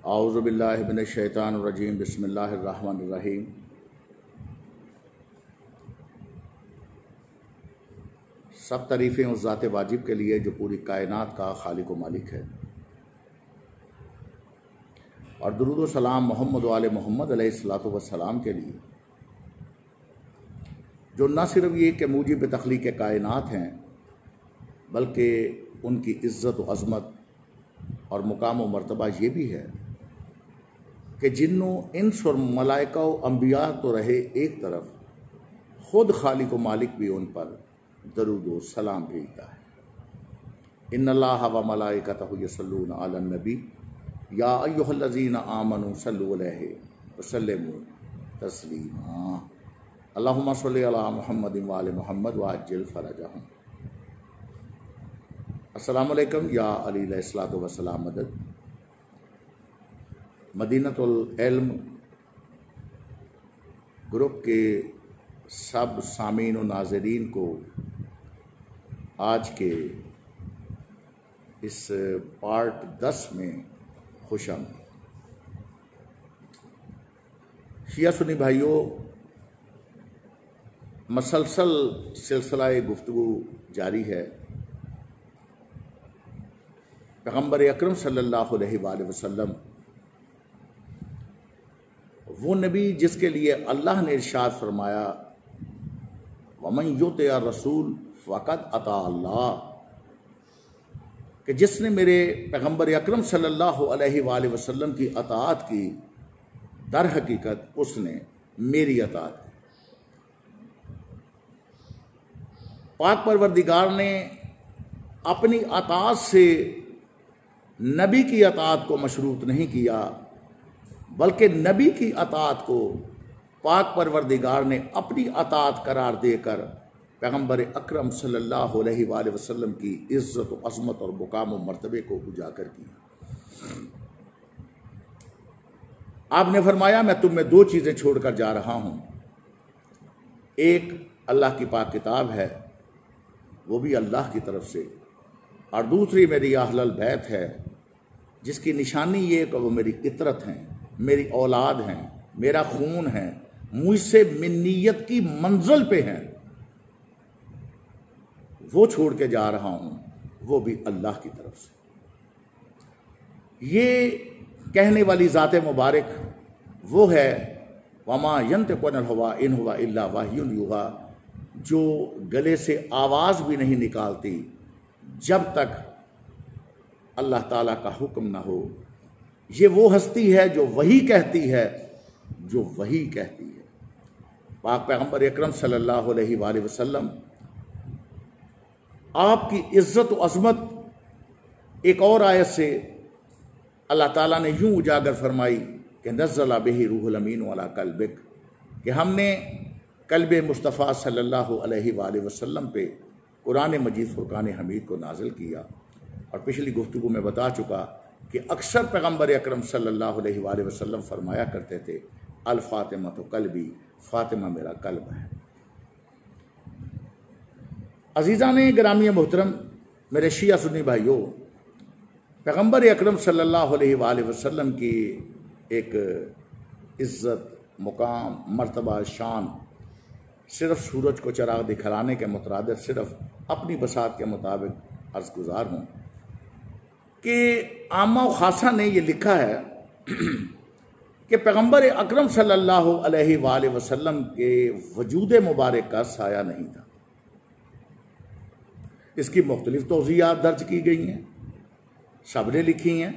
औज़ु बिल्लाहि मिनश शैतानिर रजीम बिस्मिल्लाहिर रहमानिर रहीम। सब तारीफ़ें उस ज़ात वाजिब के लिए जो पूरी कायनात का खालिक व मालिक है, और दुरूद व सलाम मोहम्मद वाले मोहम्मद अलैहिस्सलातु वस्सलाम के लिए जो न सिर्फ ये कि मूजिब तख्लीक़ कायनात हैं, बल्कि उनकी इज़्ज़त व अज़मत और मुकाम व मर्तबा ये भी है कि जिन्नो इंस और मलाइका व अंबिया तो रहे एक तरफ, खुद खालिक व मालिक भी उन पर दरूद व सलाम भेजता है। इन्नल्लाह व मलाइकतहु यसल्लूना अलन नबी या अय्युहल्लज़ीना आमनू सल्लु अलैहि व सल्लिमू तस्लीमा। अल्लाहुम्मा सल्लि अला मुहम्मदिन व आलि मुहम्मद व अज्जिल फरजहुम। अस्सलामु अलैकुम या अली अलैहिस्सलातु वस्सलाम मदद। मदीनतुल इल्म ग्रुप के सब सामीन व नाज़रीन को आज के इस पार्ट 10 में खुशामदीद। शिया सुन्नी भाइयों, मसलसल सिलसिला गुफ्तगू जारी है। पैगम्बर अकरम सल्लल्लाहु अलैहि वसल्लम वो नबी जिसके लिए अल्लाह ने इरशाद फरमाया, वमन युतिया रसूल फ़क़द अता अल्लाह, कि जिसने मेरे पैगम्बर अकरम सल्लल्लाहु अलैहि वसल्लम की अताअत की, दर हकीकत उसने मेरी अताअत की। पाक परवरदिगार ने अपनी अताअत से नबी की अताअत को मशरूत नहीं किया, बल्कि नबी की अताअत को पाक परवरदिगार ने अपनी अताअत करार देकर पैगम्बर अकरम सल्लल्लाहु अलैहि वसल्लम की इज़्ज़त व अज़मत और मुकाम व मर्तबे को उजागर किया। आपने फरमाया, मैं तुम में दो चीज़ें छोड़कर जा रहा हूँ। एक अल्लाह की पाक किताब है, वो भी अल्लाह की तरफ से, और दूसरी मेरी अहलल बैत है, जिसकी निशानी ये कि वो मेरी इतरत हैं, मेरी औलाद हैं, मेरा खून है, मुझसे मिन्नियत की मंजिल पे हैं। वो छोड़ के जा रहा हूं, वो भी अल्लाह की तरफ से। ये कहने वाली ज़ात मुबारक वो है, वमा यंतिक़ु अनिल हवा इन हुवा इल्ला वह्युन युहा, जो गले से आवाज़ भी नहीं निकालती जब तक अल्लाह ताला का हुक्म ना हो। ये वो हस्ती है जो वही कहती है, जो वही कहती है। पाक पैगम्बर अकरम सल्लल्लाहु अलैहि वसल्लम आपकी इज़्ज़त व अज़मत एक और आयत से अल्लाह ताला ने यूं उजागर फरमाई कि नज़्ज़ला बिही रूहुल अमीन अला क़ल्बिक, कि हमने क़ल्ब मुस्तफ़ा सल्लल्लाहु अलैहि वसल्लम पे कुरान मजीद फ़ुरक़ान हमीद को नाज़िल किया। और पिछली गुफ्तगू में बता चुका कि अक्सर पैगम्बर अकरम सल्लल्लाहु अलैहि वसल्लम फरमाया करते थे, अल फ़ातिमा तो क़ल्बी, फ़ातिमा मेरा क़ल्ब है। अज़ीज़ाने गिरामी मोहतरम, मेरे शिया सुन्नी भाइयों, पैगम्बर अकरम सल्लल्लाहु अलैहि वसल्लम की एक इज़्ज़त, मुकाम, मर्तबा, शान सिर्फ़ सूरज को चिराग दिखलाने के मुतरादिफ सिर्फ़ अपनी बसात के मुताबिक अर्ज़ गुज़ार हूँ कि आमा व ख़ासा ने यह लिखा है कि पैगम्बर अकरम सल्लल्लाहु अलैहि वसल्लम के वजूद मुबारक का साया नहीं था। इसकी मुख्तलिफ तौज़ीहात दर्ज की गई हैं, सबने लिखी हैं,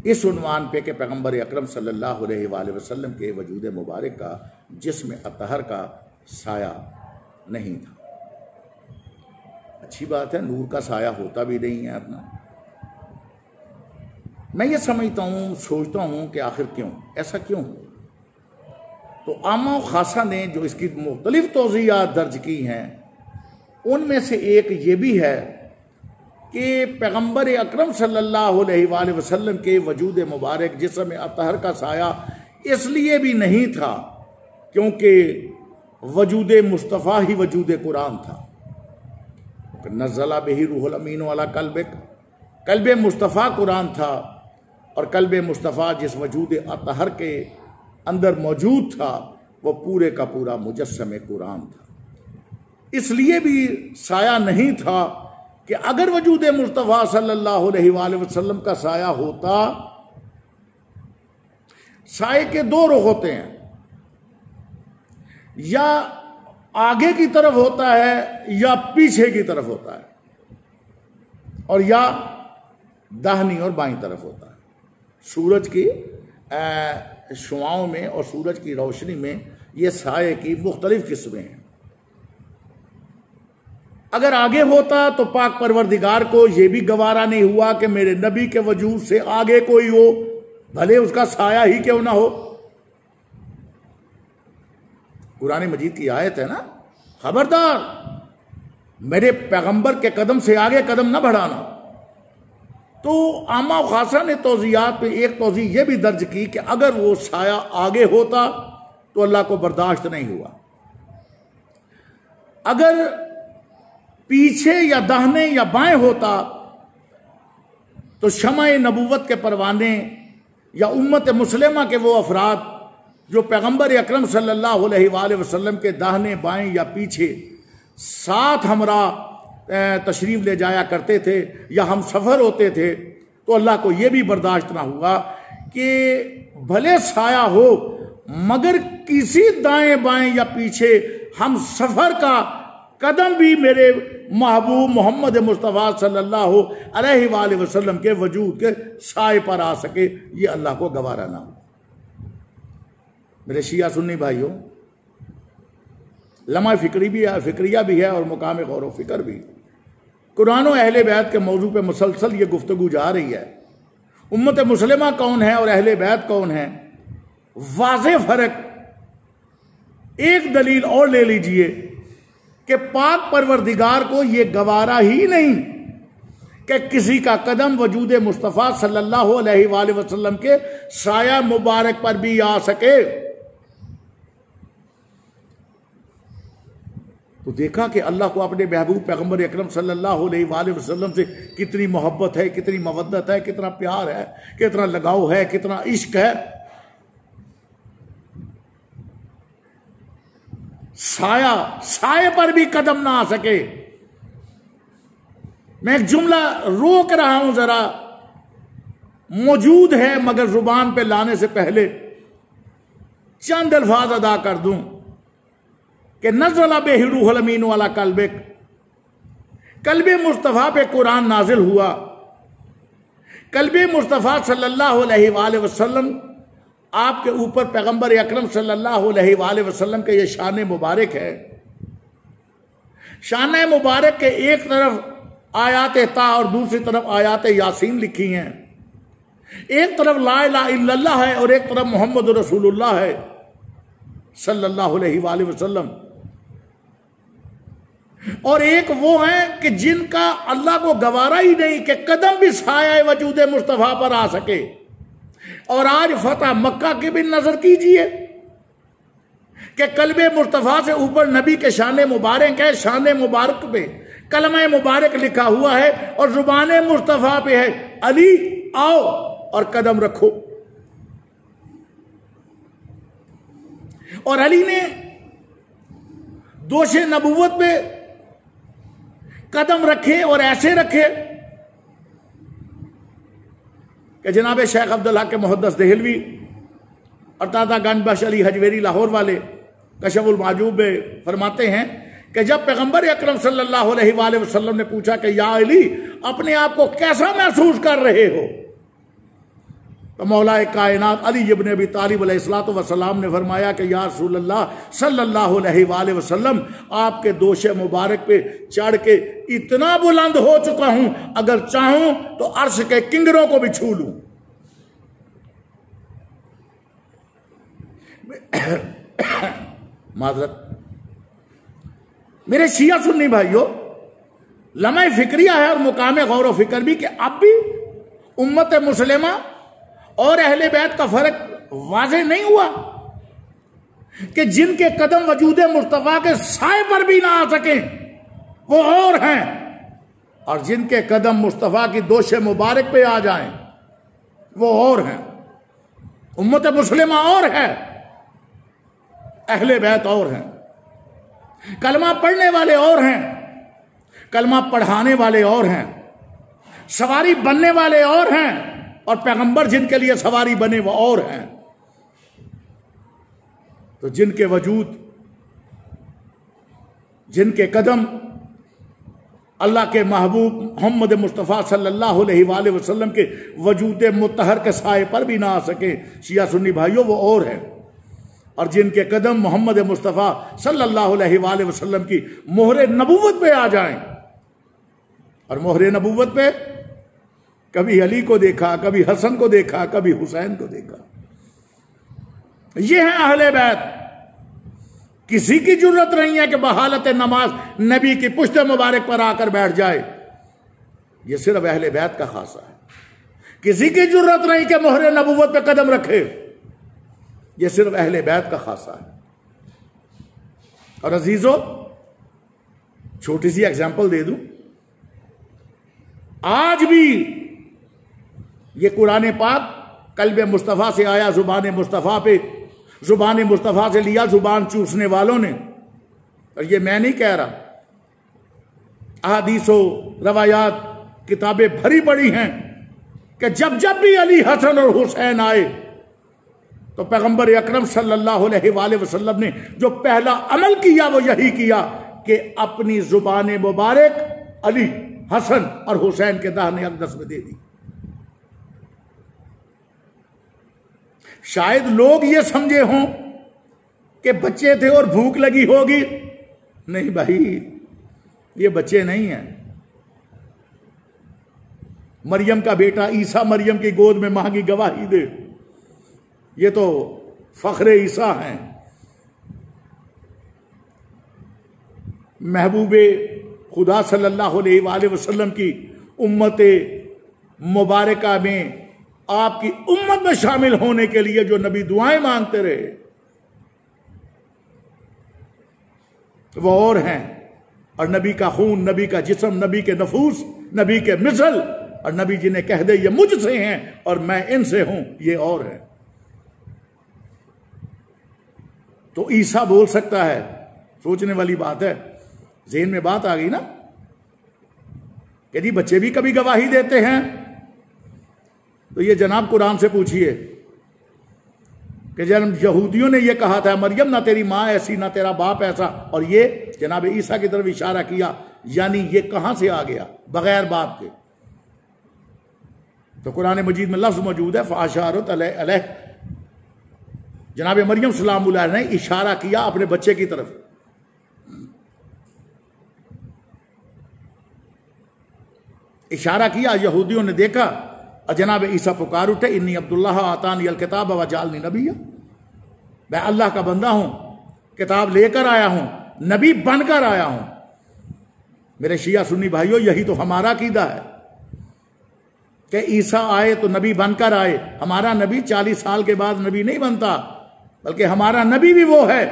इस उन्वान पे कि पैगम्बर अकरम सल्लल्लाहु अलैहि वसल्लम के वजूद मुबारक का जिस्म अतहर का साया नहीं था। अच्छी बात है, नूर का साया होता भी नहीं है अपना। मैं ये समझता हूँ, सोचता हूँ कि आखिर क्यों, ऐसा क्यों हो। तो आमा व ख़ासा ने जो इसकी मुख्तलिफ तौज़ीहात दर्ज की हैं, उनमें से एक ये भी है कि पैगम्बर अकरम सल्लल्लाहु अलैहि वसल्लम के वजूद मुबारक जिस्म अतहर का साया इसलिए भी नहीं था क्योंकि वजूद मुस्तफ़ा ही वजूद कुरान था। नज़्ज़ला बिही रूहुल अमीन अला क़ल्बिक, क़ल्ब मुस्तफ़ा कुरान था और कल्बे मुस्तफ़ा जिस वजूद अतहर के अंदर मौजूद था वो पूरे का पूरा मुजस्सम कुरान था। इसलिए भी साया नहीं था कि अगर वजूद मुस्तफ़ा सल्लल्लाहु अलैहि वसल्लम का साया होता, साए के दो रुख होते हैं, या आगे की तरफ होता है या पीछे की तरफ होता है, और या दाहिनी और बाईं तरफ होता है। सूरज की शुआओं में और सूरज की रोशनी में ये साए की मुख्तलिफ किस्में हैं। अगर आगे होता तो पाक परवरदिगार को यह भी गवारा नहीं हुआ कि मेरे नबी के वजूद से आगे कोई हो, भले उसका साया ही क्यों ना हो। कुरान मजीद की आयत है ना, खबरदार मेरे पैगंबर के कदम से आगे कदम ना बढ़ाना। तो आमा खासा ने तौज़ियात में एक तौज़ी ये भी दर्ज की कि अगर वो साया आगे होता तो अल्लाह को बर्दाश्त नहीं हुआ, अगर पीछे या दाहिने या बाएं होता तो शमाए नबूवत के परवाने या उम्मत मुस्लिमा के वो अफराद जो पैगंबर अकरम सल्लल्लाहु अलैहि वसल्लम के दाहिने बाएं या पीछे साथ हमरा तशरीफ ले जाया करते थे या हम सफ़र होते थे, तो अल्लाह को यह भी बर्दाश्त ना हुआ कि भले साया हो मगर किसी दाएं बाएं या पीछे हम सफ़र का कदम भी मेरे महबूब मोहम्मद मुस्तफ़ा सल्लल्लाहु अलैहि वसल्लम के वजूद के साए पर आ सके, ये अल्लाह को गवारा ना हो। मेरे शिया सुन्नी भाइयों, लम्हा फिक्रिया भी है और मुकाम गौर व फिक्र भी। कुरान और अहले बैत के मौजू पे मुसलसल ये गुफ्तगू जा रही है। उम्मत मुस्लिमा कौन है और अहले बैत कौन है, वाज़े फर्क। एक दलील और ले लीजिए कि पाक परवरदिगार को यह गवारा ही नहीं कि किसी का कदम वजूद मुस्तफ़ा सल्लल्लाहु अलैहि वसल्लम के साया मुबारक पर भी आ सके। तो देखा कि अल्लाह को अपने महबूब पैगंबर अकरम सल्लल्लाहु अलैहि वसल्लम से कितनी मोहब्बत है, कितनी मवद्दत है, कितना प्यार है, कितना लगाव है, कितना इश्क है। साए पर भी कदम ना आ सके। मैं एक जुमला रोक रहा हूं, जरा मौजूद है मगर जुबान पे लाने से पहले चंद अल्फाज अदा कर दूं कि नज़ला बिही रूहुल अमीन वाला कल्बे मुस्तफ़ा पे कुरान नाजिल हुआ। कल्बे मुस्तफ़ा सल्लल्लाहु अलैहि वसल्लम आपके ऊपर पैगंबर अकरम सल्लल्लाहु अलैहि वसल्लम के ये शान मुबारक है। शान मुबारक के एक तरफ आयात ता और दूसरी तरफ आयात यासीन लिखी हैं। एक तरफ ला इलाहा इल्लल्लाह है और एक तरफ मोहम्मद रसूलुल्लाह है सल्लल्लाहु अलैहि वसल्लम। और एक वो हैं कि जिनका अल्लाह को गवारा ही नहीं कि कदम भी साया वजूद मुस्तफ़ा पर आ सके। और आज फतह मक्का की भी नजर कीजिए कि कल्बे मुस्तफ़ा से ऊपर नबी के शान मुबारक है, शान मुबारक पे कलमा मुबारक लिखा हुआ है और जुबान मुस्तफ़ा पे है अली आओ और कदम रखो। और अली ने दोषे नबूवत पे कदम रखे और ऐसे रखे कि जनाब शेख अब्दुल हक के मुहद्दिस देहलवी और ताता गंज अली हजवेरी लाहौर वाले कशफुल माजूब में फरमाते हैं कि जब पैगंबर अकरम सल्लल्लाहु अलैहि वसल्लम ने पूछा कि या अली अपने आप को कैसा महसूस कर रहे हो, तो मौला कायनात अली इब्न अबी तालिब अलैहिस्सलातु वस्सलाम ने फरमाया कि या रसूल अल्लाह सल्लल्लाहु अलैहि वसल्लम आपके दोषे मुबारक पे चढ़ के इतना बुलंद हो चुका हूं, अगर चाहूं तो अर्श के किंगरों को भी छू लूं। माजरत मेरे शिया सुन्नी भाइयों, लम्हा फिक्रिया है और मुकाम गौर व फिक्र भी कि अब भी उम्मत मुस्लिमा और अहले बैत का फर्क वाज़े नहीं हुआ कि जिनके कदम वजूद मुस्तफ़ा के साए पर भी ना आ सके वो और हैं, और जिनके कदम मुस्तफ़ा की दोषे मुबारक पे आ जाएं वो और हैं, उम्मत मुस्लिमा और है, अहले बैत और हैं, कलमा पढ़ने वाले और हैं, कलमा पढ़ाने वाले और हैं, सवारी बनने वाले और हैं, और पैगंबर जिनके लिए सवारी बने वो और हैं। तो जिनके वजूद, जिनके कदम अल्लाह के महबूब मोहम्मद मुस्तफ़ा सल्लल्लाहु अलैहि वसल्लम के वजूद मुतहर के साए पर भी ना आ सके, शिया सुन्नी भाइयों, वो और है। और जिनके कदम मोहम्मद मुस्तफ़ा सल्लल्लाहु अलैहि वसल्लम की मोहरे नबूवत पे आ जाएं, और मोहरे नबूवत पे कभी अली को देखा, कभी हसन को देखा, कभी हुसैन को देखा। ये है अहले बैत। किसी की जरूरत नहीं है कि बहालत नमाज नबी की पुश्त मुबारक पर आकर बैठ जाए, यह सिर्फ अहले बैत का खासा है। किसी की जरूरत नहीं कि मोहरे नबूवत पे कदम रखे, यह सिर्फ अहले बैत का खासा है। और अजीजों, छोटी सी एग्जांपल दे दूं, आज भी ये कुरान पाक कल्ब मुस्तफ़ा से आया, जुबान मुस्तफ़ा पे, जुबान मुस्तफ़ा से लिया जुबान चूसने वालों ने। और ये मैं नहीं कह रहा, अहादीसो रवायात किताबें भरी पड़ी हैं कि जब जब भी अली, हसन और हुसैन आए तो पैगंबर अकरम सल्लल्लाहु अलैहि वसल्लम ने जो पहला अमल किया वो यही किया कि अपनी जुबान मुबारक अली, हसन और हुसैन के दाहिने अक़दस में दे दी। शायद लोग ये समझे हों कि बच्चे थे और भूख लगी होगी। नहीं भाई, ये बच्चे नहीं हैं। मरियम का बेटा ईसा मरियम की गोद में मां की गवाही दे, ये तो फख्रे ईसा हैं। महबूबे खुदा सल्लल्लाहु अलैहि वसल्लम की उम्मत मुबारका में, आपकी उम्मत में शामिल होने के लिए जो नबी दुआएं मांगते रहे, वो और हैं। और नबी का खून, नबी का जिस्म, नबी के नफूस, नबी के मिसल, और नबी जिन्हें कह दे ये मुझसे हैं और मैं इनसे हूं, ये और है। तो ईसा बोल सकता है, सोचने वाली बात है। ज़हन में बात आ गई ना, यदि बच्चे भी कभी गवाही देते हैं तो ये जनाब कुरान से पूछिए कि जब यहूदियों ने ये कहा था मरियम ना तेरी माँ ऐसी ना तेरा बाप ऐसा, और ये जनाब ईसा की तरफ इशारा किया, यानी ये कहां से आ गया बगैर बाप के। तो कुरान मजीद में लफ्ज मौजूद है फ़ाशारत अलैह, जनाब मरियम सलामुल्लाह ने इशारा किया अपने बच्चे की तरफ। इशारा किया, यहूदियों ने देखा और जनाब ईसा पुकार उठे, इन्नी अब्दुल्लाह आतानी अल किताब व जालनी नबिया, मैं अल्लाह का बंदा हूं, किताब लेकर आया हूं, नबी बनकर आया हूं। मेरे शिया सुन्नी भाइयों, यही तो हमारा अकीदा है कि ईसा आए तो नबी बनकर आए। हमारा नबी 40 साल के बाद नबी नहीं बनता, बल्कि हमारा नबी भी वो है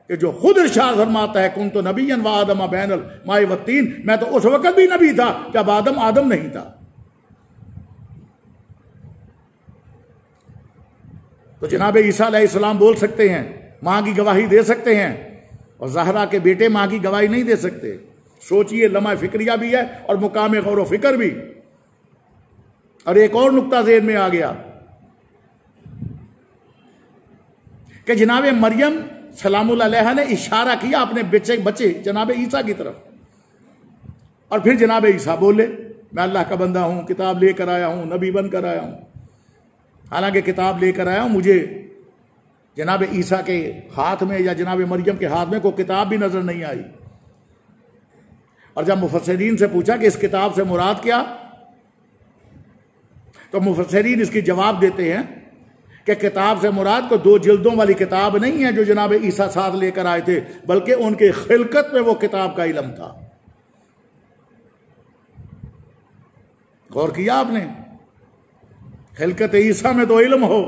कि जो खुद इरशाद फरमाता है कुन तो नबीयन व आदम बैनल माए व तीन, मैं तो उस वक्त भी नबी था जब आदम नहीं था। तो जनाब ईसा अलैहिस्सलाम बोल सकते हैं, मां की गवाही दे सकते हैं, और ज़हरा के बेटे मां की गवाही नहीं दे सकते। सोचिए, लम्हा फिक्रिया भी है और मुकाम गौर व फिक्र भी। और एक और नुक्ता ज़हन में आ गया कि जनाब मरियम सलामुल्लाह अलैहा ने इशारा किया अपने बच्चे जनाब ईसा की तरफ, और फिर जनाब ईसा बोले मैं अल्लाह का बंदा हूं, किताब लेकर आया हूं, नबी बनकर आया हूं। हालांकि किताब लेकर आया हूं, मुझे जनाब ईसा के हाथ में या जनाब मरियम के हाथ में कोई किताब भी नजर नहीं आई। और जब मुफस्सिरीन से पूछा कि इस किताब से मुराद क्या, तो मुफस्सिरीन इसकी जवाब देते हैं कि किताब से मुराद को 2 जिल्दों वाली किताब नहीं है जो जनाब ईसा साथ लेकर आए थे, बल्कि उनके खिलकत में वो किताब का इल्म था। गौर किया आपने? खिलकत ईसा में तो इल्म हो,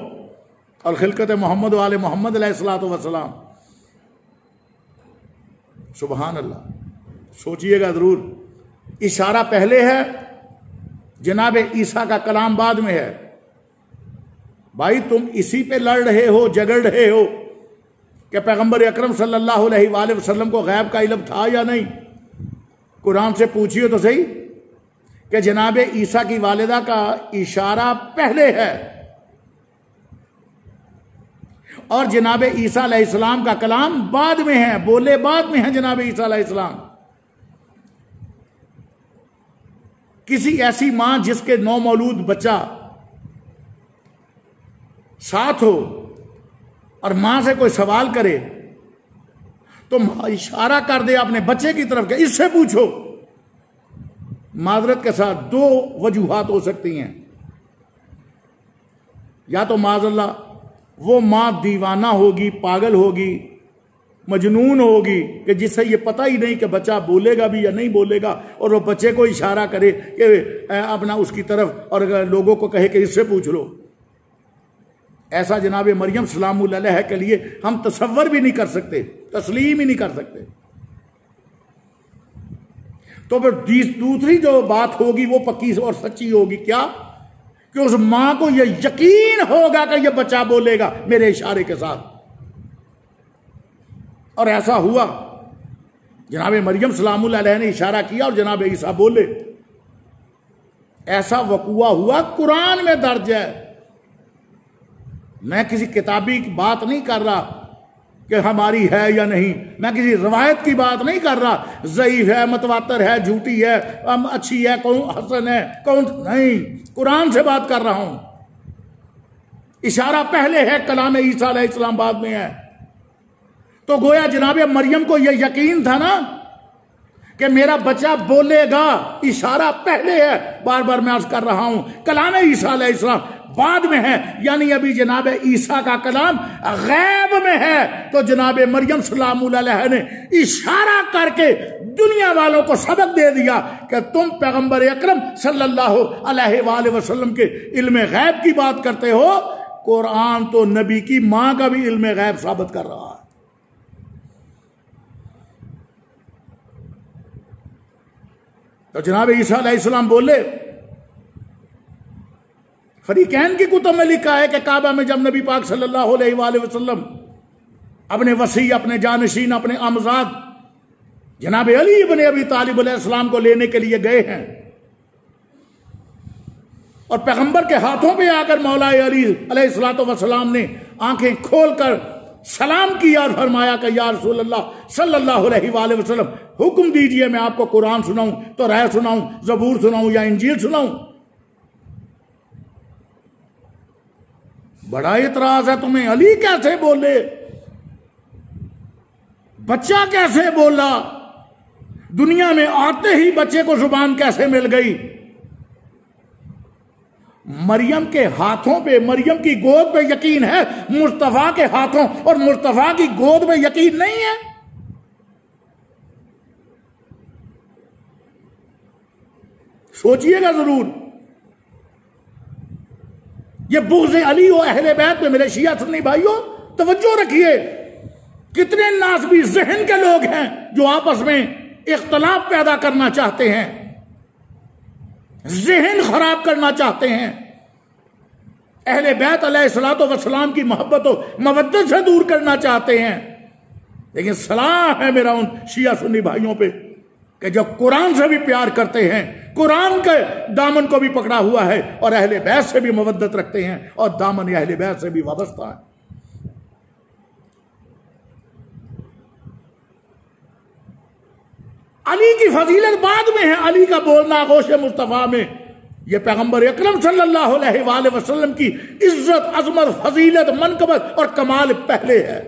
और खिलकत मोहम्मद वाले मोहम्मद अलैहिस्सलातु वस्सलाम, सुभान अल्लाह। सोचिएगा जरूर, इशारा पहले है, जनाब ईसा का कलाम बाद में है। भाई तुम इसी पे लड़ रहे हो, झगड़ रहे हो कि पैगंबर अकरम सल्लल्लाहु अलैहि वसल्लम को गैब का इल्म था या नहीं। कुरान से पूछिए तो सही कि जनाब ईसा की वालिदा का इशारा पहले है और जनाब ईसा अलैहिस्सलाम का कलाम बाद में है, बोले बाद में है जनाब ईसा अलैहिस्सलाम। किसी ऐसी मां जिसके नौमौलूद बच्चा साथ हो और मां से कोई सवाल करे तो इशारा कर दे अपने बच्चे की तरफ के इससे पूछो। माजरत के साथ दो वजूहात हो सकती हैं, या तो माजल्ला वो मां दीवाना होगी, पागल होगी, मजनून होगी कि जिससे ये पता ही नहीं कि बच्चा बोलेगा भी या नहीं बोलेगा, और वो बच्चे को इशारा करे कि अपना उसकी तरफ और लोगों को कहे कि इससे पूछ लो। ऐसा जनाब मरियम सलामुल्लाह के लिए हम तसव्वुर भी नहीं कर सकते, तस्लीम ही नहीं कर सकते। तो फिर दूसरी जो बात होगी वो पक्की और सच्ची होगी, क्या कि उस मां को यह यकीन होगा कि यह बच्चा बोलेगा मेरे इशारे के साथ। और ऐसा हुआ, जनाब मरियम सलामुल्लाह ने इशारा किया और जनाब ईसा बोले। ऐसा वक़ुआ हुआ, कुरान में दर्ज है। मैं किसी किताबी की बात नहीं कर रहा कि हमारी है या नहीं, मैं किसी रवायत की बात नहीं कर रहा, ज़ईफ है, मतवातर है, झूठी है, अच्छी है, कौन हसन है, कौन नहीं, कुरान से बात कर रहा हूं। इशारा पहले है, कलाम ईसा अलैहिस्सलाम बाद में है। तो गोया जनाब मरियम को यह यकीन था ना कि मेरा बच्चा बोलेगा, इशारा पहले है। बार बार मैं अर्ज कर रहा हूं, कलाम ईसा अलैहिस्सलाम बाद में है, यानी अभी जनाब ईसा का कलाम गैब में है। तो जनाब मरियम सलामुल्लाह ने इशारा करके दुनिया वालों को सबक दे दिया कि तुम पैगंबर अकरम सल्लल्लाहु अलैहि वसल्लम के इल्म गैब की बात करते हो, कुरान तो नबी की मां का भी इल्म गैब साबित कर रहा है। तो जनाब ईसा अलैहिस्सलाम बोले, फरीकैन की कुतुब में लिखा है कि काबा में जब नबी पाक सल्लल्लाहु अलैहि वसल्लम अपने वसी, अपने जानशीन, अपने आमजाद जनाब अली इब्न अबी तालिब अलैहिस्सलाम को लेने के लिए गए हैं और पैगंबर के हाथों पे आकर मौला अली अलैहिस्सलातु वस्सलाम ने आंखें खोलकर सलाम किया और फरमाया कि या रसूल अल्लाह सल्लल्लाहु अलैहि वसल्लम, हुक्म दीजिए मैं आपको कुरान सुनाऊं, तो राय सुनाऊं, जबूर सुनाऊं या इंजील सुनाऊं। बड़ा इतराज है तुम्हें, अली कैसे बोले, बच्चा कैसे बोला, दुनिया में आते ही बच्चे को जुबान कैसे मिल गई। मरियम के हाथों पे, मरियम की गोद पे यकीन है, मुस्तफा के हाथों और मुस्तफा की गोद पे यकीन नहीं है। सोचिएगा जरूर। ये बुग़्ज़ अली और अहले बैत पे मेरे शिया सुन्नी भाइयों तवज्जो रखिए। कितने नासबी ज़हन के लोग हैं जो आपस में इख्तलाफ पैदा करना चाहते हैं, ज़हन खराब करना चाहते हैं, अहले बैत अलैहिस्सलातु वस्सलाम की मोहब्बत और मवद्दत से दूर करना चाहते हैं। लेकिन सलाह है मेरा उन शिया सुन्नी भाइयों पे कि जो कुरान से भी प्यार करते हैं, कुरान के दामन को भी पकड़ा हुआ है और अहले बैत से भी मवद्दत रखते हैं और दामन अहले बैत से भी वाबस्ता है। अली की फजीलत बाद में है, अली का बोलना गोश मुस्तफा में, यह पैगंबर अकरम सल्लल्लाहु अलैहि वसल्लम की इज्जत, अजमत, फजीलत, मनकबत और कमाल पहले है।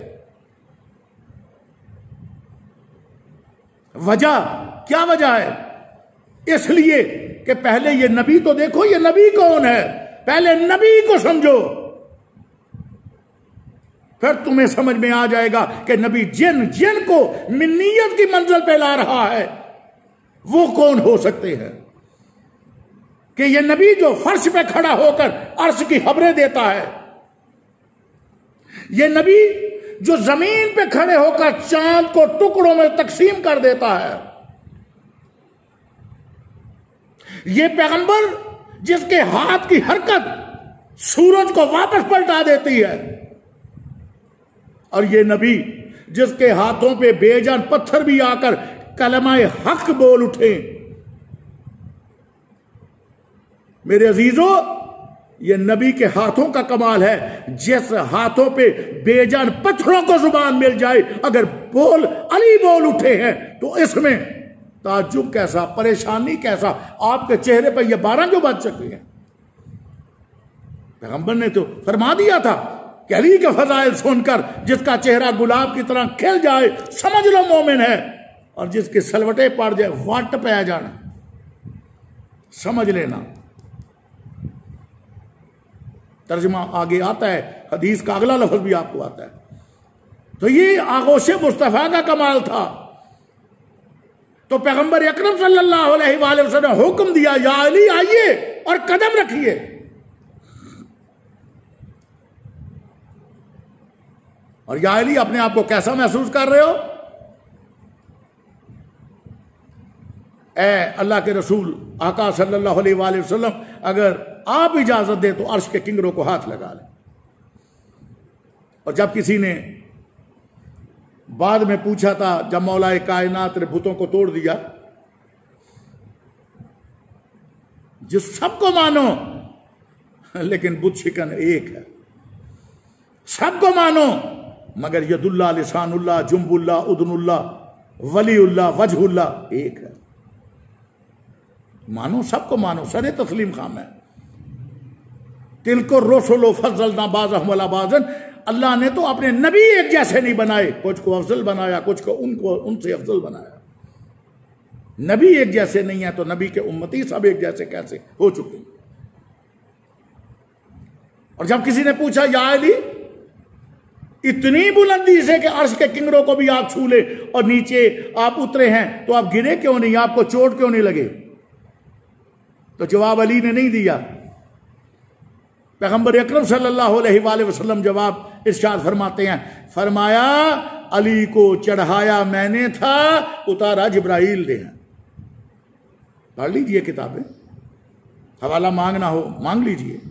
वजह क्या वजह है? इसलिए कि पहले ये नबी तो देखो, ये नबी कौन है, पहले नबी को समझो, फिर तुम्हें समझ में आ जाएगा कि नबी जिन को मिन्नियत की मंजिल पे ला रहा है वो कौन हो सकते हैं। कि ये नबी जो फर्श पे खड़ा होकर अर्श की खबरें देता है, ये नबी जो जमीन पे खड़े होकर चांद को टुकड़ों में तकसीम कर देता है, ये पैगंबर जिसके हाथ की हरकत सूरज को वापस पलटा देती है। और ये नबी जिसके हाथों पे बेजान पत्थर भी आकर कलमाए हक बोल उठे। मेरे अजीजों, ये नबी के हाथों का कमाल है। जिस हाथों पे बेजान पत्थरों को जुबान मिल जाए, अगर बोल अली बोल उठे हैं तो इसमें ताज्जुब कैसा, परेशानी कैसा। आपके चेहरे पर ये 12 जो बज चुके हैं। पैगंबर ने तो फरमा दिया था कि अली के फजाइल सुनकर जिसका चेहरा गुलाब की तरह खिल जाए समझ लो मोमिन है, और जिसके सलवटे पड़ जाए वाट पे आ जाना समझ लेना। तर्जमा आगे आता है, हदीस का अगला लफ्ज भी आपको आता है। तो ये आगोशे मुस्तफा का कमाल था। तो पैगंबर अकरम सल्लल्लाहु अलैहि वसल्लम ने हुक्म दिया, या अली आइए और कदम रखिए। और या अली अपने आप को कैसा महसूस कर रहे हो? ए अल्लाह के रसूल आका सल्लल्लाहु अलैहि वसल्लम, अगर आप इजाजत दे तो अर्श के किंगरों को हाथ लगा ले। और जब किसी ने बाद में पूछा था, जब मौलाए कायनात ने बुतों को तोड़ दिया, जिस सबको मानो लेकिन बुत शिकन एक है, सबको मानो मगर यदुल्ला, लिसानुल्ला, जुम्बुल्ला, उदनुल्ला, वलीउल्ला, वजहुल्ला एक है। मानो, सबको मानो, सरे तस्लीम खाम है। तिलको रसूलो फज़लना बाज़हुम अला बाज़न। अल्लाह ने तो अपने नबी एक जैसे नहीं बनाए, कुछ को अफजल बनाया, कुछ को उनसे अफजल बनाया। नबी एक जैसे नहीं है तो नबी के उम्मती सब एक जैसे कैसे हो चुके। और जब किसी ने पूछा, या अली इतनी बुलंदी से कि अर्श के किंगरों को भी आप छू ले और नीचे आप उतरे हैं, तो आप गिरे क्यों नहीं, आपको चोट क्यों नहीं लगे? तो जवाब अली ने नहीं दिया। पैगंबर अकरम सल्लल्लाहु अलैहि वसल्लम जवाब इरशाद फरमाते हैं, फरमाया अली को चढ़ाया मैंने था, उतारा जिब्राइल ने। पढ़ लीजिए किताबें, हवाला मांगना हो मांग लीजिए।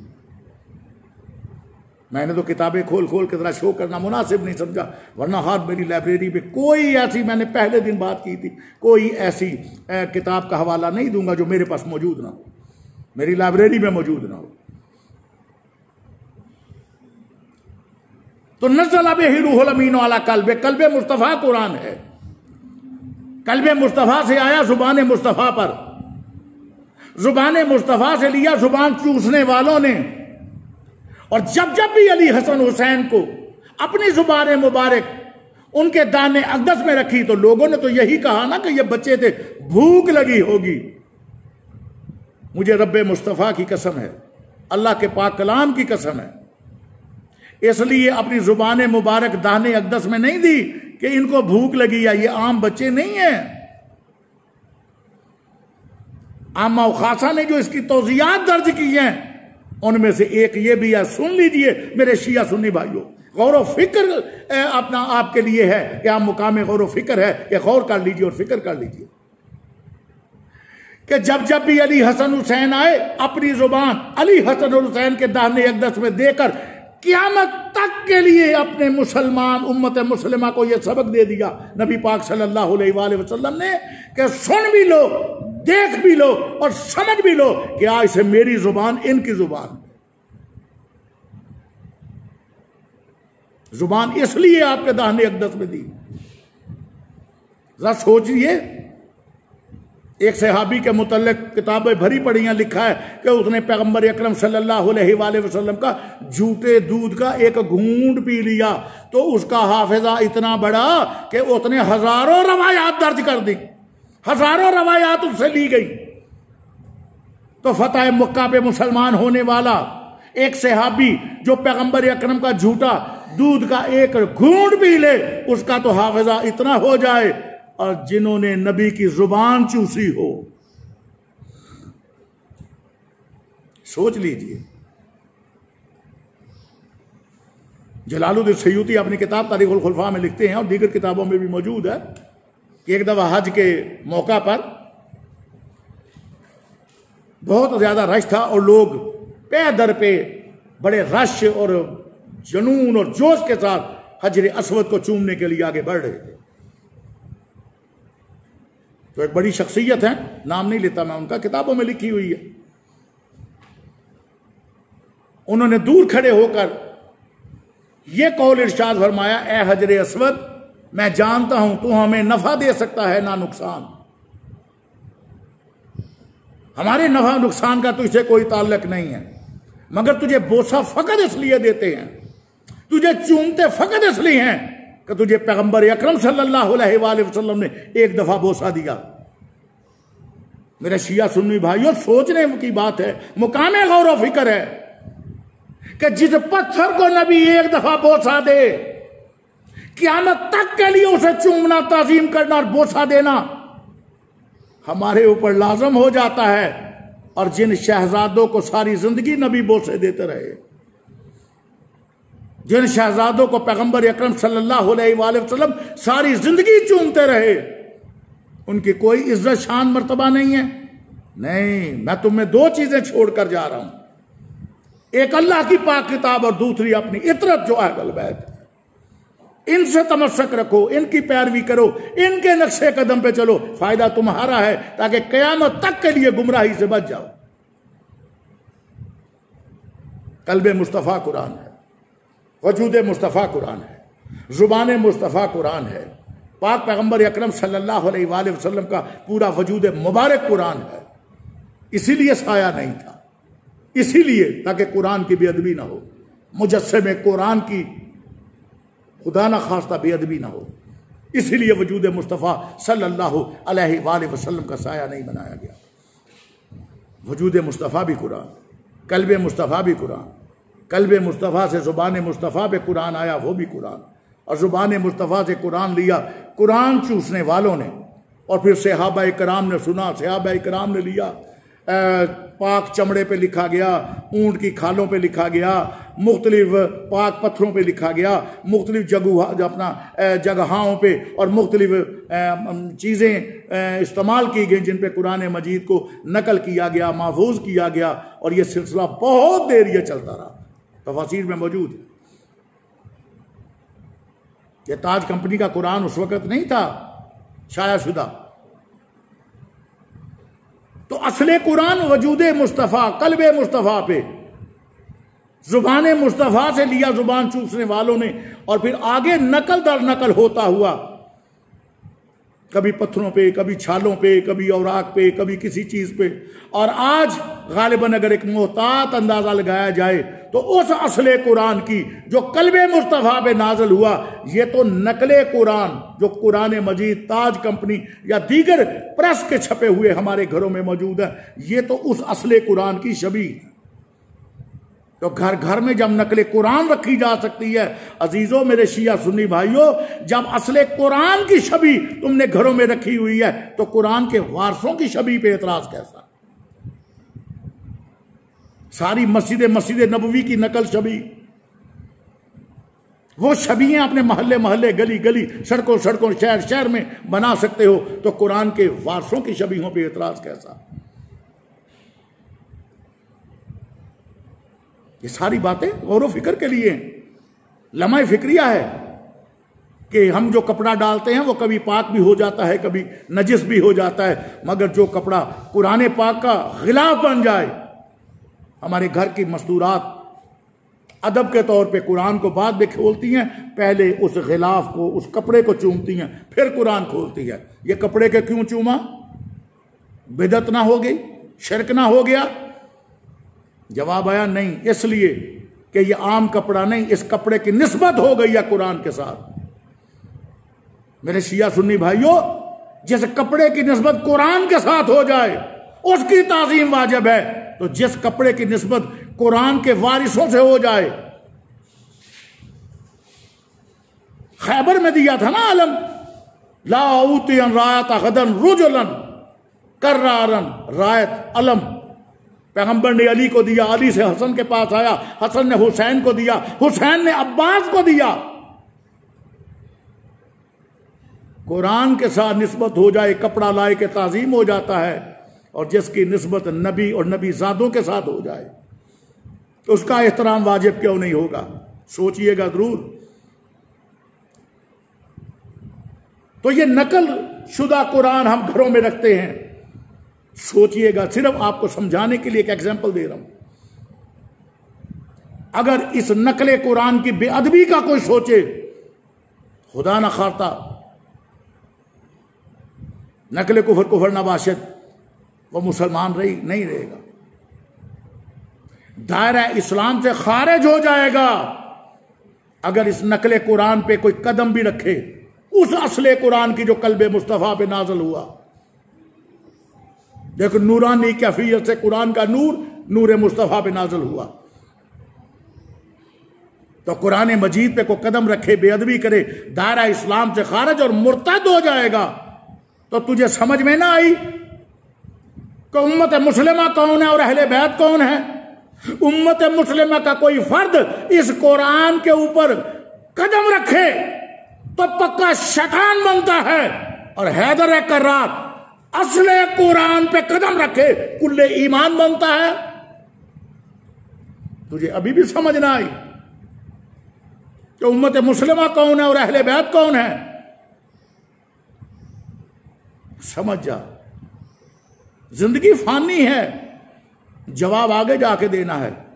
मैंने तो किताबें खोल खोल के जरा शो करना मुनासिब नहीं समझा, वरना हाथ मेरी लाइब्रेरी में कोई ऐसी, मैंने पहले दिन बात की थी, कोई ऐसी किताब का हवाला नहीं दूंगा जो मेरे पास मौजूद ना हो, मेरी लाइब्रेरी में मौजूद ना हो। तो नज़ल बिही रूहुल अमीन अला कल्बे, कल्बे मुस्तफ़ा कुरान है। कल्बे मुस्तफ़ा से आया जुबान मुस्तफ़ा पर, जुबान मुस्तफ़ा से लिया जुबान चूसने वालों ने। और जब जब भी अली हसन हुसैन को अपनी जुबान मुबारक उनके दाने अक़दस में रखी, तो लोगों ने तो यही कहा ना कि ये बच्चे थे, भूख लगी होगी। मुझे रब्बे मुस्तफ़ा की कसम है, अल्लाह के पाक कलाम की कसम है, इसलिए अपनी जुबान मुबारक दाने अक़दस में नहीं दी कि इनको भूख लगी, या ये आम बच्चे नहीं है। आमा खासा ने जो इसकी तौज़ियात दर्ज की हैं, उनमें से एक ये भी है, सुन लीजिए मेरे शिया सुन्नी भाइयों, गौर व फिक्र अपना आपके लिए है कि आप मुकाम गौर व फिक्र है कि गौर कर लीजिए और फिक्र कर लीजिए कि जब जब भी अली हसन हुसैन आए, अपनी जुबान अली हसन हुसैन के दाने अक़दस में देकर क़यामत तक के लिए अपने मुसलमान उम्मत मुस्लिमा को यह सबक दे दिया नबी पाक सल्लल्लाहु अलैहि वसल्लम ने कि सुन भी लो, देख भी लो और समझ भी लो कि आज से मेरी जुबान इनकी जुबान। जुबान इसलिए आपके दाहिने अक़दस में दी। जरा सोचिए, एक सहाबी के मुतल्लिक किताबें भरी पड़ी हैं, लिखा है कि उसने पैगंबर अकरम सल्लल्लाहु अलैहि वसल्लम का झूठे दूध का एक घूंट पी लिया, तो उसका हाफिजा इतना बड़ा कि उसने हजारों रवायात दर्ज कर दी, हजारों रवायात उससे ली गई। तो फतह मक्का पे मुसलमान होने वाला एक सहाबी जो पैगंबर अकरम का झूठा दूध का एक घूंट पी ले, उसका तो हाफिजा इतना हो जाए, और जिन्होंने नबी की जुबान चूसी हो। सोच लीजिए। जलालुद्दीन सयूती अपनी किताब तारीखुल खुलफा में लिखते हैं, और दीगर किताबों में भी मौजूद है, कि एक दफा हज के मौका पर बहुत ज्यादा रश था और लोग पे दर पे बड़े रश और जुनून और जोश के साथ हजर अस्वद को चूमने के लिए आगे बढ़ रहे थे। तो एक बड़ी शख्सियत है, नाम नहीं लेता मैं उनका, किताबों में लिखी हुई है। उन्होंने दूर खड़े होकर यह कौल इरशाद फरमाया, ए हजर अस्वद, मैं जानता हूं तू हमें नफा दे सकता है ना नुकसान, हमारे नफा नुकसान का तुझसे कोई ताल्लुक नहीं है, मगर तुझे बोसा फकत इसलिए देते हैं, तुझे चूमते फकत इसलिए हैं कि तुझे पैगंबर अकरम सल्लल्लाहु अलैहि वसल्लम ने एक दफा बोसा दिया। मेरे शिया सुन्नी भाइयों, सोचने की बात है, मुकामे गौर व फिक्र है कि जिस पत्थर को नबी एक दफा बोसा दे, क़यामत तक के लिए उसे चूमना, ताजीम करना और बोसा देना हमारे ऊपर लाजम हो जाता है। और जिन शहजादों को सारी जिंदगी नबी बोसे देते रहे, जिन शहजादों को पैगंबर अकरम सल्लल्लाहु अलैहि वसल्लम सारी जिंदगी चूमते रहे, उनकी कोई इज्जत शान मर्तबा नहीं है। नहीं, मैं तुम्हें दो चीजें छोड़कर जा रहा हूं, एक अल्लाह की पाक किताब और दूसरी अपनी इतरत जो अहल बैत है। इनसे तमस्सक रखो, इनकी पैरवी करो, इनके नक्शे कदम पे चलो, फायदा तुम्हारा है, ताकि कयामत तक के लिए गुमराही से बच जाओ। कल्बे मुस्तफ़ा कुरान है, वजूद मुस्तफ़ा कुरान है, जुबान मुस्तफ़ा कुरान है, पाक पैगंबर अकरम सल्लल्लाहु अलैहि वसल्लम का पूरा वजूद मुबारक कुरान है। इसीलिए साया नहीं था, इसीलिए ताकि कुरान की बेअदबी ना हो, मुजस्समे कुरान की खुदा ना खास्ता बेअदबी ना हो, इसीलिए वजूद मुस्तफ़ा सल्लल्लाहु अलैहि वसल्लम का साया नहीं बनाया गया। वजूद मुस्तफ़ा भी कुरान, कल्बे मुस्तफ़ा भी कुरान, कल्बे मुस्तफ़ा से ज़ुबान मुस्तफ़ा पे कुरान आया, वो भी कुरान, और ज़ुबान मुस्तफ़ा से कुरान लिया कुरान चूसने वालों ने, और फिर सहाबा इकराम ने सुना, सहाबा इकराम ने लिया, पाक चमड़े पे लिखा गया, ऊंट की खालों पे लिखा गया, मुख्तलिफ पाक पत्थरों पे लिखा गया, मुख्तलिफ जगहों पे और मुख्तलिफ चीज़ें इस्तेमाल की गई जिन पे कुरान मजीद को नकल किया गया, महफूज किया गया, और ये सिलसिला बहुत देर ये चलता रहा, तफसीर में मौजूद है। ये ताज कंपनी का कुरान उस वक़्त नहीं था शायाशुदा, तो असले कुरान वजूद मुस्तफ़ा, कल्बे मुस्तफ़ा पे, जुबान मुस्तफ़ा से लिया जुबान चूसने वालों ने, और फिर आगे नकल दर नकल होता हुआ, कभी पत्थरों पे, कभी छालों पे, कभी औराक पे, कभी किसी चीज पे, और आज गालिबन अगर एक मोहतात अंदाजा लगाया जाए तो उस असले कुरान की जो कल्बे मुस्तफ़ा पे नाजल हुआ, ये तो नकले कुरान जो कुरान मजीद ताज कंपनी या दीगर प्रेस के छपे हुए हमारे घरों में मौजूद है, ये तो उस असले कुरान की शबी। तो घर घर में जब नकले कुरान रखी जा सकती है, अजीजों मेरे शिया सुन्नी भाइयों, जब असले कुरान की छवि तुमने घरों में रखी हुई है, तो कुरान के वारसों की छवि पे एतराज कैसा? सारी मस्जिद नबवी की नकल छवि, वो छवियां अपने मोहल्ले मोहल्ले, गली गली, सड़कों सड़कों, शहर शहर में बना सकते हो, तो कुरान के वारसों की छवियों पे एतराज कैसा? ये सारी बातें गौर व फिक्र के लिए लम्हा फिक्रिया है कि हम जो कपड़ा डालते हैं वो कभी पाक भी हो जाता है, कभी नजिस भी हो जाता है, मगर जो कपड़ा कुरान पाक का खिलाफ बन जाए, हमारे घर की मस्तूरात अदब के तौर पे कुरान को बाद में खोलती हैं, पहले उस खिलाफ को, उस कपड़े को चूमती हैं, फिर कुरान खोलती है। ये कपड़े के क्यों चूमा? बिदत ना हो गई, शिरक ना हो गया? जवाब आया नहीं, इसलिए कि ये आम कपड़ा नहीं, इस कपड़े की निस्बत हो गई है कुरान के साथ। मेरे शिया सुन्नी भाइयों, जिस कपड़े की निस्बत कुरान के साथ हो जाए उसकी ताजीम वाजिब है, तो जिस कपड़े की निस्बत कुरान के वारिसों से हो जाए, खैबर में दिया था ना अलम, लाउतियन रायत गदन रुजुलन कर्रारन रायत अलम, पैगंबर ने अली को दिया, अली से हसन के पास आया, हसन ने हुसैन को दिया, हुसैन ने अब्बास को दिया। कुरान के साथ निस्बत हो जाए, कपड़ा लाए के ताजीम हो जाता है, और जिसकी निस्बत नबी और नबी ज़ादों के साथ हो जाए, तो उसका एहतराम वाजिब क्यों नहीं होगा? सोचिएगा जरूर। तो ये नकल शुदा कुरान हम घरों में रखते हैं, सोचिएगा। सिर्फ आपको समझाने के लिए एक एग्जाम्पल दे रहा हूं। अगर इस नकले कुरान की बेअदबी का कोई सोचे, खुदा न खास्ता नकले कुफर नबाशत, वो मुसलमान नहीं रहेगा, दायरा इस्लाम से खारिज हो जाएगा। अगर इस नकले कुरान पे कोई कदम भी रखे, उस असले कुरान की जो कल्बे मुस्तफा पे नाजल हुआ। देखो, नूरानी कैफियत से कुरान का नूर मुस्तफा पे नाजल हुआ। तो कुरान मजीद पे कोई कदम रखे, बेअदबी करे, दायरा इस्लाम से खारिज और मुर्तद हो जाएगा। तो तुझे समझ में ना आई कि उम्मत मुस्लिमा कौन है और अहले बैत कौन है? उम्मत मुस्लिमा का कोई फर्द इस कुरान के ऊपर कदम रखे तो पक्का शैतान बनता है, और हैदर कर्रार असले कुरान पे कदम रखे कुल्ले ईमान बनता है। तुझे अभी भी समझ ना आई कि उम्मत मुस्लिमा कौन है और अहले बैत कौन है? समझ जा, जिंदगी फानी है, जवाब आगे जाके देना है।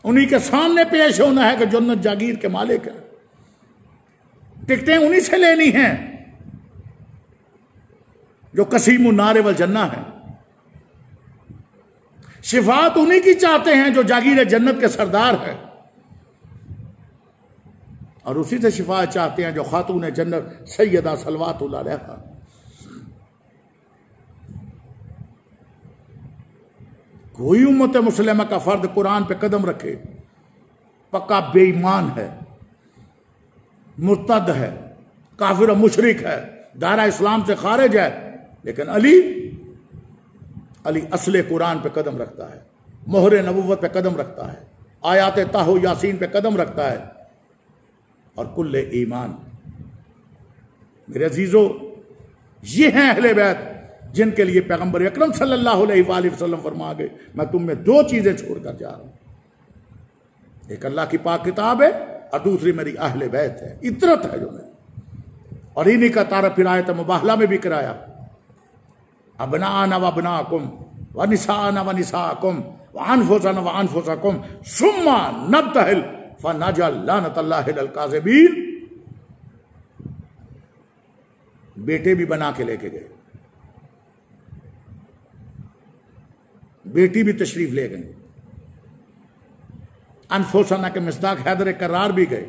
उन्हीं के सामने पेश होना है कि जन्नत जागीर के मालिक है। टिकटें उन्हीं से लेनी हैं जो कसीम नारे वल जन्ना है। शिफात उन्हीं की चाहते हैं जो जागीर जन्नत के सरदार है, और उसी से शिफात चाहते हैं जो खातून जन्नत सैयदा सलवातुल्लाह अलैहा। कोई उम्मत मुस्लिमा का फर्द कुरान पे कदम रखे पक्का बेईमान है, मुर्तद है, काफिर और मुशरिक है, दायरा इस्लाम से खारिज है। लेकिन अली असले कुरान पे कदम रखता है, मोहरे नबुव्वत पे कदम रखता है, आयात ताहो यासीन पे कदम रखता है, और कुल्ले ईमान। मेरे अजीजों, ये हैं अहले बैत जिनके लिए पैगंबर अकरम सल्लल्लाहु अलैहि वसल्लम फरमा गए, मैं तुम में दो चीजें छोड़कर जा रहा हूं, एक अल्लाह की पाक किताब है और दूसरी मेरी अहले बैत है, इतरत है जो मैं। और इन्हीं का तारफ फिर आयत मुबाहला में भी कराया, अबनाना व अबनाकुम व निसाना व निसाकुम व अनफुसना व अनफुसकुम सुम्मा नब्तहिल फनजल लानतल्लाहि अलल काज़िबीन। बेटे भी बना के लेके गए, बेटी भी तशरीफ ले गई, अनफुसना के मिस्दाक हैदर कर्रार भी गए।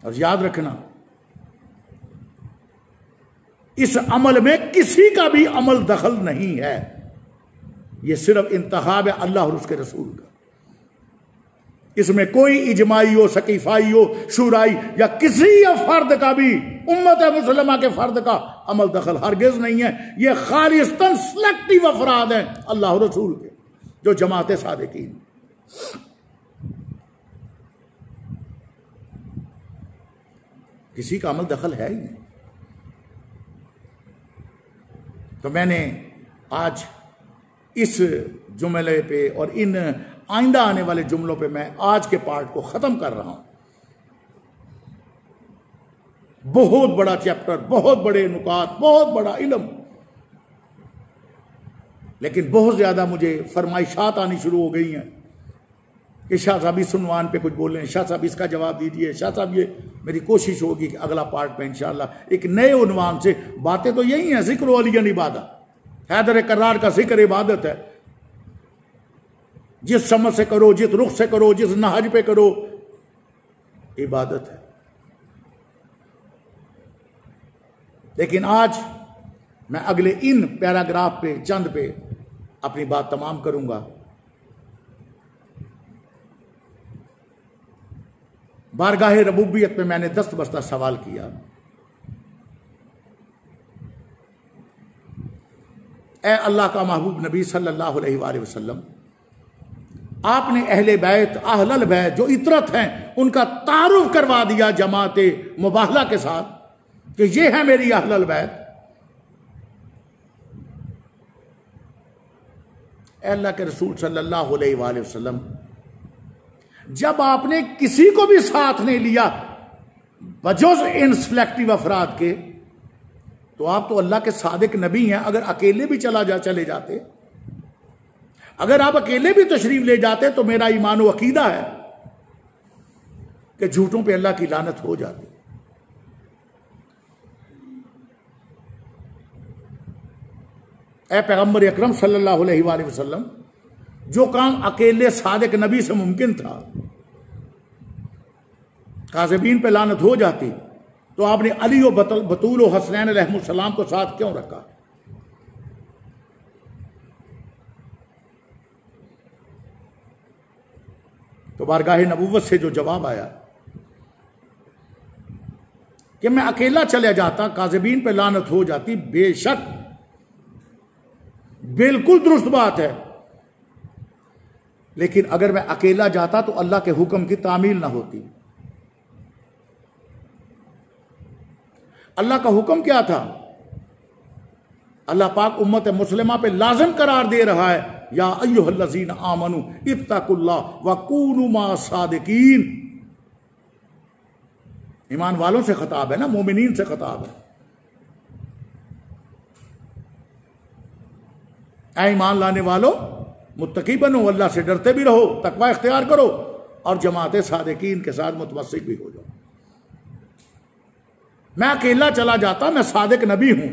और याद रखना, इस अमल में किसी का भी अमल दखल नहीं है, यह सिर्फ इंतखाब है अल्लाह और उसके रसूल का। इसमें कोई इजमाई हो, सकीफाई हो, शुराई या किसी फर्द का भी, उम्मत मुसलमा के फर्द का अमल दखल हरगिज नहीं है। ये खालिस्तन सिलेक्टिव अफराद हैं अल्लाह और रसूल के, जो जमात सादिकीन। किसी का अमल दखल है ही नहीं। तो मैंने आज इस जुमले पे और इन आइंदा आने वाले जुमलों पे मैं आज के पार्ट को खत्म कर रहा हूं। बहुत बड़ा चैप्टर, बहुत बड़े नुकात, बहुत बड़ा इल्म, लेकिन बहुत ज्यादा मुझे फरमाइशात आनी शुरू हो गई हैं कि शाह साहब इस उन्वान पे कुछ बोलें, शाह साहब इसका जवाब दीजिए, शाह साहब ये। मेरी कोशिश होगी कि अगला पार्ट में इंशाअल्लाह एक नए उन्वान से, बातें तो यही हैं, जिक्र अलियन इबादत, हैदर कर्रार का जिक्र इबादत है। जिस समझ से करो, जिस रुख से करो, जिस नहज पे करो, इबादत है। लेकिन आज मैं अगले इन पैराग्राफ पे, चंद पे अपनी बात तमाम करूंगा। बारगाह रबूबियत में मैंने दस्त बस्ता सवाल किया, ए अल्लाह का महबूब नबी सल्लल्लाहु अलैहि वसल्लम, आपने अहले बैत, अहलल बैत जो इतरत हैं, उनका तारुफ करवा दिया जमाते मुबाहला के साथ कि ये है मेरी अहलल बैत। अल्लाह के रसूल सल्लल्लाहु अलैहि वसल्लम, जब आपने किसी को भी साथ नहीं लिया बजुज़ इन सिलेक्टिव अफराद के, तो आप तो अल्लाह के सादिक नबी हैं। अगर अकेले भी चले जाते, अगर आप अकेले भी तशरीफ ले जाते, तो मेरा ईमान व अकीदा है कि झूठों पे अल्लाह की लानत हो जाती। ए पैगंबर अकरम सल्लल्लाहु अलैहि वसल्लम, जो काम अकेले सादिक नबी से मुमकिन था, काज़िबीन पे लानत हो जाती, तो आपने अली और बतूल और हसनैन अलैहिस्सलाम को साथ क्यों रखा? तो बारगाह नबूवत से जो जवाब आया कि मैं अकेला चले जाता, काज़िबीन पे लानत हो जाती, बेशक बिल्कुल दुरुस्त बात है, लेकिन अगर मैं अकेला जाता तो अल्लाह के हुक्म की तामील ना होती। अल्लाह का हुक्म क्या था? अल्लाह पाक उम्मत मुस्लिमा पे लाज़िम करार दे रहा है, या अय्युहल्लज़ीना आमनू इत्तकुल्लाह व कूनू मास सादिकीन। ईमान वालों से खिताब है ना, मोमिनीन से खिताब है। ऐ ईमान लाने वालों, मुत्तकी बनो, अल्लाह से डरते भी रहो, तकवा इख्तियार करो, और जमात सादिकीन के साथ मुतमस्सिक भी हो जाओ। मैं अकेला चला जाता, मैं सादिक नबी हूं,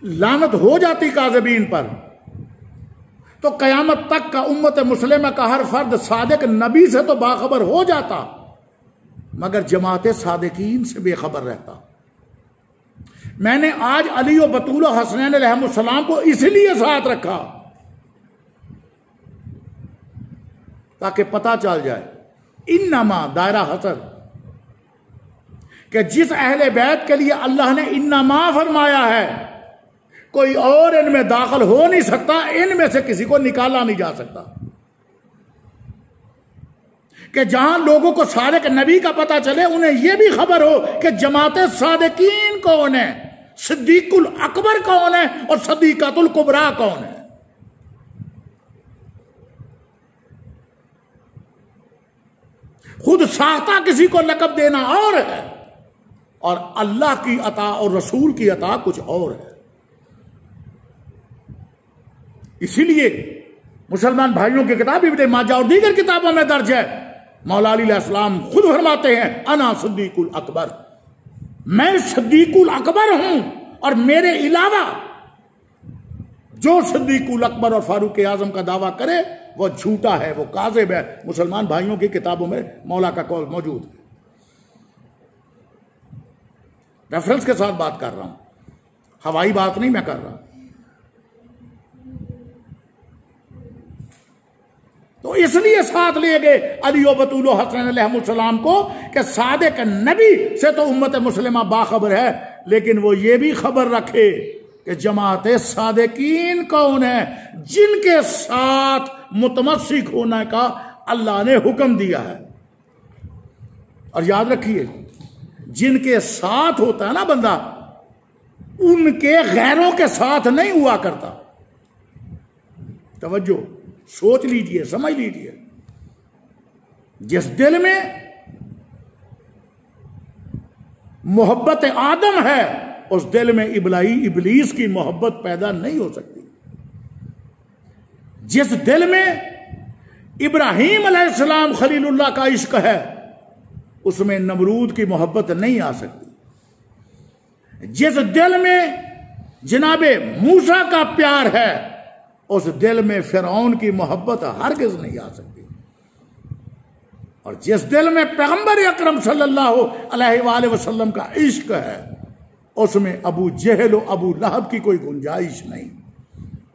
लानत हो जाती काज़िबीन पर, तो कयामत तक का उम्मत मुस्लिमा का हर फर्द सादिक नबी से तो बाखबर हो जाता, मगर जमात सादिकीन से बेखबर रहता। मैंने आज अली और बतूल हसनैन अलैहिस्सलाम को इसलिए साथ रखा ताकि पता चल जाए, इन्नमा दायरा हसर, कि जिस अहले बैत के लिए अल्लाह ने इन्नमा फरमाया है, कोई और इनमें दाखिल हो नहीं सकता, इनमें से किसी को निकाला नहीं जा सकता। कि जहां लोगों को सादिक नबी का पता चले, उन्हें यह भी खबर हो कि जमात सादिकीन कौन है, सिद्दीकुल अकबर कौन है और सदीकातुल कुबरा कौन है। खुद साख्ता किसी को लक़ब देना और है, और अल्लाह की अता और रसूल की अता कुछ और है। इसीलिए मुसलमान भाइयों की किताब इब्ने माजा और दीगर किताबों में दर्ज है, मौला अली अलैहिस्सलाम खुद फरमाते हैं, अना सिद्दीकुल अकबर, मैं सिद्दीकुल अकबर हूं, और मेरे अलावा जो सिद्दीकुल अकबर और फारूक आजम का दावा करे वो झूठा है, वो काज़िब है। मुसलमान भाइयों की किताबों में मौला का कौल मौजूद है। रेफरेंस के साथ बात कर रहा हूं, हवाई बात नहीं मैं कर रहा। तो इसलिए साथ ले गए अली और बतूल हसन अलैहिस्सलाम को कि सादिक नबी से तो उम्मत मुस्लिमा बाखबर है, लेकिन वो ये भी खबर रखे कि जमात सादिकीन कौन है, जिनके साथ मुतमस्सिक होने का अल्लाह ने हुक्म दिया है। और याद रखिए, जिनके साथ होता है ना बंदा, उनके गैरों के साथ नहीं हुआ करता। तवज्जो, सोच लीजिए, समझ लीजिए। जिस दिल में मोहब्बत आदम है, उस दिल में इबलीस की मोहब्बत पैदा नहीं हो सकती। जिस दिल में इब्राहीम अलैहिस्सलाम खलीलुल्लाह का इश्क है, उसमें नमरूद की मोहब्बत नहीं आ सकती। जिस दिल में जनाबे मूसा का प्यार है, उस दिल में फिरौन की मोहब्बत हरगिज नहीं आ सकती। और जिस दिल में पैगंबर अकरम सल्लल्लाहु अलैहि वसल्लम का इश्क है, उसमें अबू जहल और अबू लहब की कोई गुंजाइश नहीं।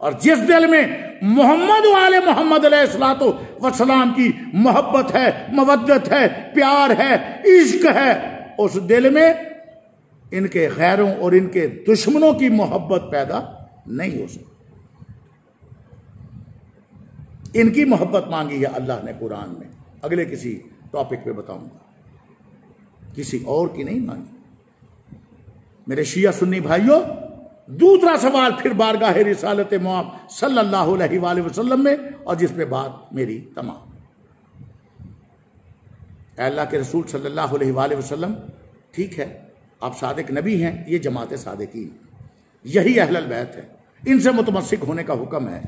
और जिस दिल में मोहम्मद वाले मोहम्मद अलैहिस्सलातु वस्सलाम की मोहब्बत है, मवद्दत है, प्यार है, इश्क है, उस दिल में इनके गैरों और इनके दुश्मनों की मोहब्बत पैदा नहीं हो सकती। इनकी मोहब्बत मांगी है अल्लाह ने कुरान में, अगले किसी टॉपिक पे बताऊंगा, किसी और की नहीं मांगी। मेरे शिया सुन्नी भाइयों, दूसरा सवाल फिर बारगाह रिसालत मुआब सल्लल्लाहु अलैहि वसल्लम में, और जिसमें बात मेरी तमाम। अल्लाह के रसूल सल्लल्लाहु अलैहि वसल्लम, ठीक है आप सादिक नबी हैं, ये जमात सादिकीन, यही अहलुल बैत है, इनसे मुतमस्सिक होने का हुक्म है,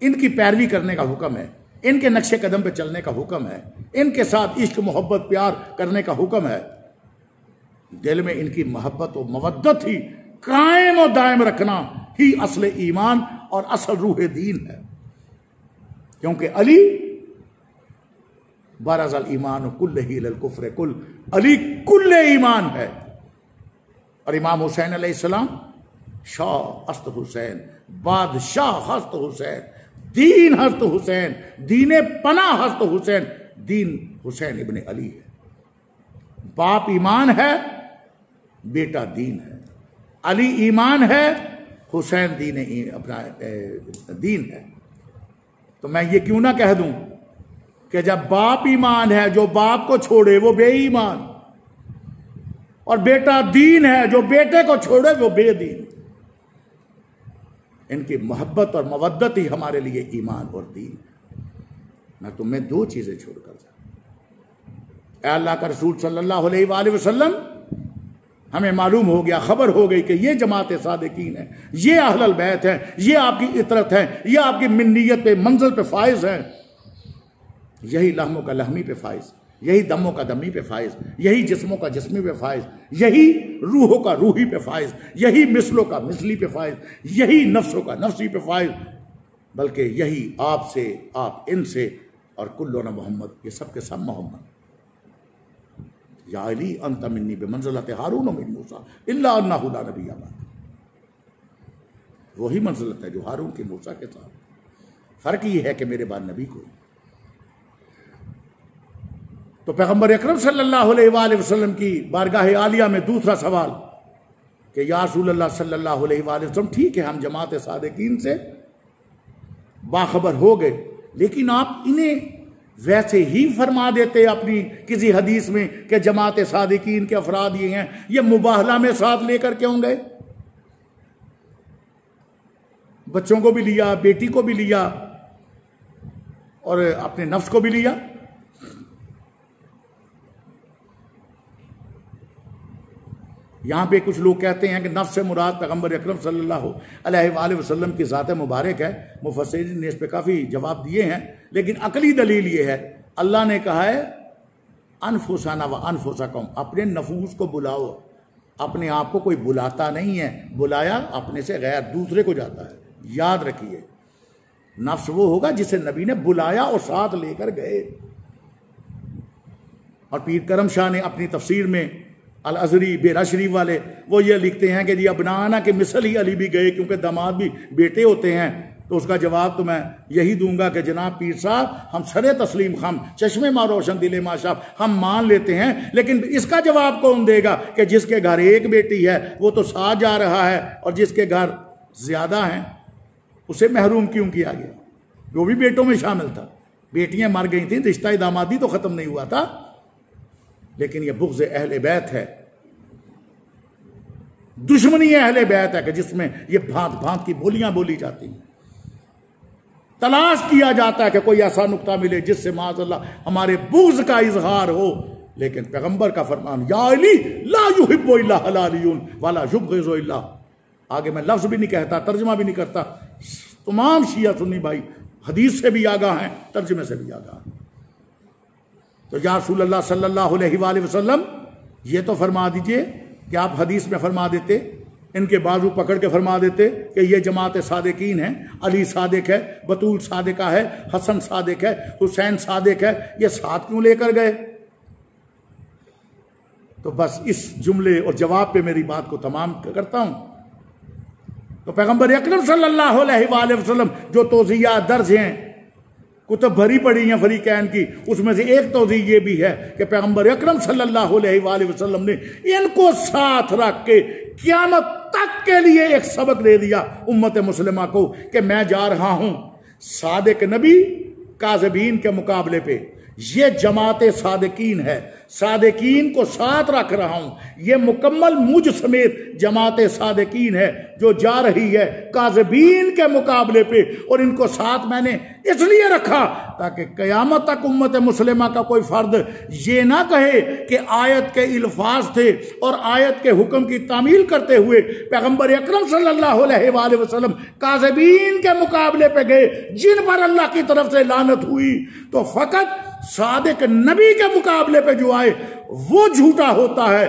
इनकी पैरवी करने का हुक्म है, इनके नक्शे कदम पे चलने का हुक्म है, इनके साथ इश्क मोहब्बत प्यार करने का हुक्म है। दिल में इनकी मोहब्बत और मवद्दत ही कायम और दायम रखना ही असल ईमान और असल रूह दीन है। क्योंकि अली बारज़ल ईमान कुल्लही लल कुफ्र कुल, अली कुल्ले ईमान है। और इमाम हुसैन अलैहिस्सलाम शाह हस्त हुसैन, बादशाह हस्त हुसैन, दीन हस्त हुसैन, दीने पना हस्त हुसैन, दीन हुसैन इब्ने अली है। बाप ईमान है, बेटा दीन है। अली ईमान है, हुसैन अपना दीन है। तो मैं ये क्यों ना कह दूं कि जब बाप ईमान है, जो बाप को छोड़े वो बेईमान, और बेटा दीन है, जो बेटे को छोड़े वो बेदीन। इनकी मोहब्बत और मवद्दत ही हमारे लिए ईमान और दीन है। मैं तुम्हें दो चीजें छोड़कर जा, अल्लाह का रसूल सल्लल्लाहु अलैहि वसल्लम, हमें मालूम हो गया, खबर हो गई कि ये जमात सादिकीन है, ये अहलुल बैत है, ये आपकी इतरत है, ये आपकी मिन्नियत पे मंजिल पे फाइज है। यही लहमों का लहमी पे फाइज, यही दमों का दमी पे फाइज, यही जिस्मों का जिस्मी पे फाइज, यही रूहों का रूही पे फाइज, यही मिसलों का मिसली पे फाइज, यही नफ्सों का नफ्सी पे फाइज, बल्कि यही आपसे, आप इनसे, और कुल्लुना मोहम्मद, ये सब के सब मोहम्मद। या अली अंत मिन्नी बिमंज़िलति हारून मिन मूसा इल्ला अन्नहु ला नबिय्य बअद। वही मंजिलत है जो हारून के मूसा के साथ। फर्क ये है कि मेरे बाद नबी कोई। तो पैगंबर अकरम सल्लल्लाहु अलैहि वसल्लम की बारगाह आलिया में दूसरा सवाल कि या रसूलल्लाह सल्लल्लाहु अलैहि वसल्लम, ठीक है हम जमात सादिकीन से बाखबर हो गए, लेकिन आप इन्हें वैसे ही फरमा देते अपनी किसी हदीस में कि जमात सादिकीन के अफराद ये हैं, ये मुबाहला में साथ लेकर क्यों गए? बच्चों को भी लिया, बेटी को भी लिया, और अपने नफ्स को भी लिया। यहां पे कुछ लोग कहते हैं कि नफ्स से मुराद पैगंबर अकरम सल्लल्लाहु अलैहि वसल्लम की ज़ात मुबारक है। मुफस्सिरीन ने इस पे काफ़ी जवाब दिए हैं, लेकिन अकली दलील ये है, अल्लाह ने कहा है अनफुसाना व अनफुसकुम, अपने नफूस को बुलाओ। अपने आप को कोई बुलाता नहीं है, बुलाया अपने से गैर दूसरे को जाता है। याद रखिए, नफ्स वो होगा जिसे नबी ने बुलाया और साथ लेकर गए। और पीर करम शाह ने अपनी तफसीर में अल अजरी बेरा शरीफ वाले वो ये लिखते हैं कि जी अबनाना के मिसल ही अली भी गए, क्योंकि दामाद भी बेटे होते हैं। तो उसका जवाब तो मैं यही दूंगा कि जनाब पीर साहब, हम सरे तस्लीम खम चश्मे मा रोशन दिले माशाब हम मान लेते हैं, लेकिन इसका जवाब कौन देगा कि जिसके घर एक बेटी है वो तो साथ जा रहा है, और जिसके घर ज्यादा हैं उसे महरूम क्यों किया गया? वो भी बेटों में शामिल था। बेटियां मर गई थी, रिश्ता दामादी तो खत्म नहीं हुआ था। लेकिन यह बुग़्ज़ अहले बैत है, दुश्मनी अहले बैत है कि जिसमें ये भांत भांत की बोलियां बोली जाती हैं। तलाश किया जाता है कि कोई ऐसा नुक्ता मिले जिससे माज़अल्लाह हमारे बुग़्ज़ का इजहार हो। लेकिन पैगंबर का फरमान या अली ला युहिब्बु इल्ला हलालियुन वला युबग़िज़ु इल्ला, आगे मैं लफ्ज़ भी नहीं कहता, तर्जुमा भी नहीं करता। तमाम शिया सुन्नी भाई हदीस से भी आगाह हैं, तर्जुमे से भी आगाह हैं। तो या रसूलल्लाह सल्लल्लाहु अलैहि वसल्लम, ये तो फरमा दीजिए कि आप हदीस में फरमा देते, इनके बाजू पकड़ के फरमा देते कि ये जमात सादिकीन है, अली सादिक है, बतूल सादिका है, हसन सादिक है, हुसैन सादिक है, ये साथ क्यों लेकर गए? तो बस इस जुमले और जवाब पे मेरी बात को तमाम करता हूं। तो पैगंबर अकरम सल्लल्लाहु अलैहि वसल्लम जो तौज़िया दर्ज हैं, कुतुब भरी पड़ी हैं फरीकैन की, उसमें से एक तौज़ी ये भी है कि पैगंबर अकरम सल्लल्लाहु अलैहि वसल्लम ने इनको साथ रख के क़यामत तक के लिए एक सबक दे दिया उम्मत मुस्लिमा को कि मैं जा रहा हूं सादिक नबी काज़िबीन के मुकाबले पे, ये जमात सादिकीन है, सादिकीन को साथ रख रहा हूं। ये मुकम्मल मुझ समेत जमात सादिकीन है जो जा रही है काज़िबीन के मुकाबले पे, और इनको साथ मैंने इसलिए रखा ताकि क़यामत तक उम्मत मुस्लिमा का कोई फर्द ये ना कहे कि आयत के इल्फाज थे और आयत के हुक्म की तामील करते हुए पैगंबर अकरम सल्लल्लाहु अलैहि वसल्लम काज़िबीन के मुकाबले पे गए जिन पर अल्लाह की तरफ से लानत हुई। तो फकत सादिक नबी के मुकाबले पे जो आए वो झूठा होता है,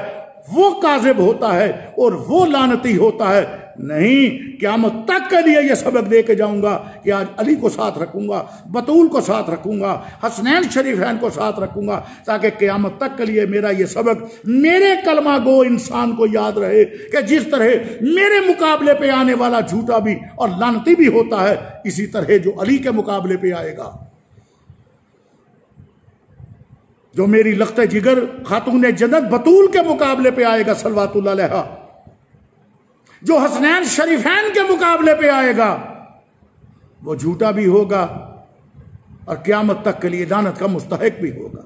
वो काज़िब होता है और वो लानती होता है। नहीं, क़यामत तक के लिए ये सबक दे के जाऊंगा कि आज अली को साथ रखूंगा, बतूल को साथ रखूंगा, हसनैन शरीफैन को साथ रखूंगा, ताकि क़यामत तक के लिए मेरा ये सबक मेरे कलमा गो इंसान को याद रहे कि जिस तरह मेरे मुकाबले पे आने वाला झूठा भी और लानती भी होता है, इसी तरह जो अली के मुकाबले पे आएगा, जो मेरी लख्ते जिगर खातून जन्नत बतूल के मुकाबले पे आएगा सल्लल्लाहु अलैहा, जो हसनैन शरीफैन के मुकाबले पे आएगा, वो झूठा भी होगा और क़यामत तक के लिए लानत का मुस्तहिक भी होगा।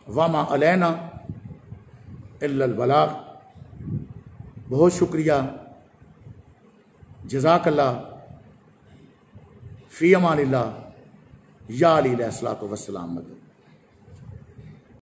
वमा अलैना इल्लल बलाग। बहुत शुक्रिया, जज़ाकल्लाह, फ़ी अमानिल्लाह, या अली अलैहिस्सलातु वस्सलाम।